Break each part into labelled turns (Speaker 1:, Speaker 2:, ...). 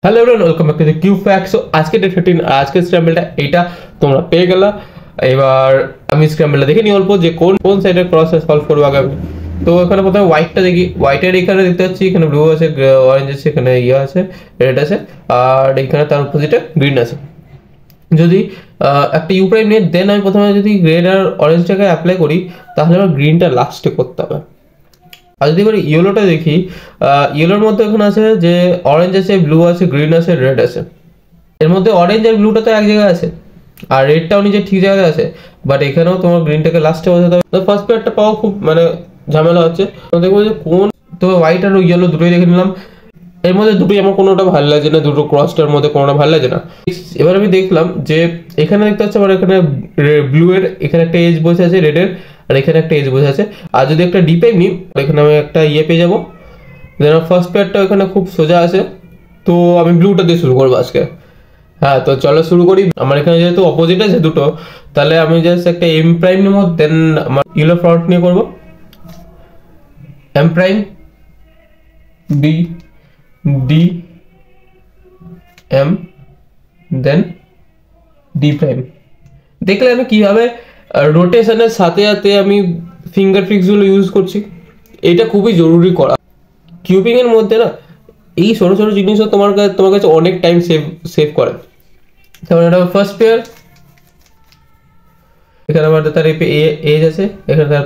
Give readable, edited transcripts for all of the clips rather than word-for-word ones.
Speaker 1: Hello everyone, welcome back to the Q facts. So আজকে day 15 আর আজকের স্ক্র্যাম্বলটা এইটা তোমরা পেয়ে গেলা। এবার আমি স্ক্র্যাম্বলটা দেখে নিই অল্প যে কোন কোন সাইডের ক্রস সলভ করবো আগে আমি। তো এখানে প্রথমে হোয়াইটটা দেখি। হোয়াইটের এখানে দেখতে পাচ্ছি এখানে ব্লু আছে, অরেঞ্জ আছে, এখানে ইয়ে আছে, রেড আছে, আর এখানে তার অপোজিটে গ্রিন আছে। যদি একটা ইউ প্রাইম নিয়ে দেন আমি প্রথমে যদি রেড আর অরেঞ্জটাকে অ্যাপ্লাই করি তাহলে আমার গ্রিনটা লাস্টে করতে হবে। আর যদি এবার ইয়েলোটা দেখি, ইয়েলোর মধ্যে এখানে আছে যে অরেঞ্জ আছে, ব্লু আছে, গ্রিন আছে, রেড আছে। এর মধ্যে অরেঞ্জ আর ব্লুটা তো এক জায়গায় আছে, আর রেডটাও নিজে ঠিক জায়গায় আছে, বাট এখানেও তোমার গ্রিনটাকে লাস্টে বসাতে হবে। তো ফার্স্ট পেয়ারটা পাওয়া খুব মানে ঝামেলা হচ্ছে। তো দেখবো যে কোন, তো হোয়াইট আর ইয়েলো দুটোই দেখে নিলাম। এর মধ্যে দুটোই আমার কোনোটা ভালো লাগে না, দুটো ক্রসটার মধ্যে কোনোটা ভালো লাগে না। এবার আমি দেখলাম যে এখানে দেখতে পাচ্ছি আমার এখানে ব্লু এর এখানে একটা এজ বসে আছে, রেডের আর এখানে একটা এজ বসে আছে। আর যদি একটা ডিপে নিই এখানে আমি একটা ইয়ে পেয়ে যাবো। দেন ফার্স্ট পেয়ারটা এখানে খুব সোজা আছে, তো আমি ব্লুটা দিয়ে শুরু করবো আজকে। হ্যাঁ, তো চলো শুরু করি। আমার এখানে যেহেতু অপোজিট আছে দুটো, তাহলে আমি জাস্ট একটা এম প্রাইম নেবো, দেন আমার ইয়েলো ফ্রন্ট নিয়ে করবো। M prime, B, D, M, then D prime. দেখলে আমি কিভাবে রোটেশনের সাথে সাথে আমি ফিঙ্গার ফিক্সগুলো ইউজ করছি। এটা খুবই জরুরি করা কিউবিং এর মধ্যে না। এই ছোট ছোট জিনিসও তোমার কাছে অনেক টাইম সেভ করে। তারপরে এটা ফার্স্ট পেয়ার, এখানে আমার তার এজ আছে, এখানে তার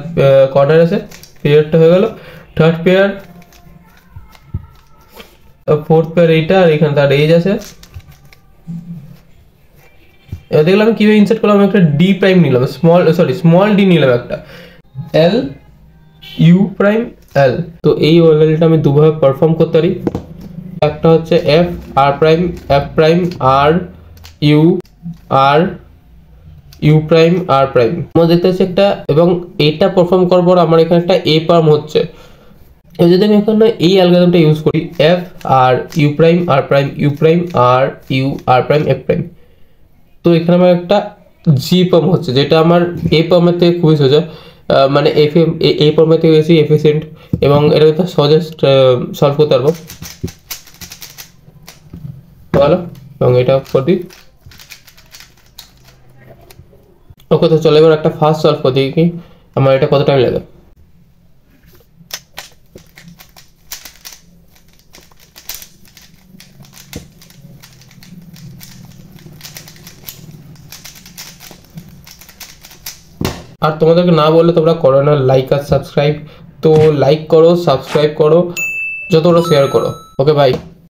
Speaker 1: কর্নার আছে, পেয়ারটা হয়ে গেল। থার্ড পেয়ার, ফোর্থ পেয়ার এইটা, আর এখানে তার এজ আছে। এবার দেখলাম কিভাবে ইনসার্ট করলাম। একটা ডি প্রাইম নিলাম, স্মল ডি নিলাম একটা, এল, ইউ প্রাইম, এল। তো এই ওয়েলটা আমি দুভাবে পারফর্ম করতে পারি। একটা হচ্ছে F R prime, F prime R U, R U prime R prime দেখতে হচ্ছে একটা। এবং এটা পারফর্ম করার পর আমার এখানে একটা এ পার্ম হচ্ছে। যদি আমি এখানে এই অ্যালগরিদমটা ইউজ করি, F R U prime R prime, U prime R U R prime, F prime, তো এখানে আমার একটা জি পার্ম হচ্ছে, যেটা আমার এ পার্মের থেকে খুবই সোজা, মানে এফ এ পার্মের থেকে বেশি এফিসিয়েন্ট, এবং এটা সহজে সলভ করতে পারবো। ভালো, এবং এটা করে দিই। ওকে, তো চলো এবার একটা ফাস্ট সলভ করে দিই কি আমার এটা কত টাইম লাগে। আর তোমাদেরকে না বললে তোমরা করো না লাইক আর সাবস্ক্রাইব। তো লাইক করো, সাবস্ক্রাইব করো, যতটা শেয়ার করো। ওকে, বাই।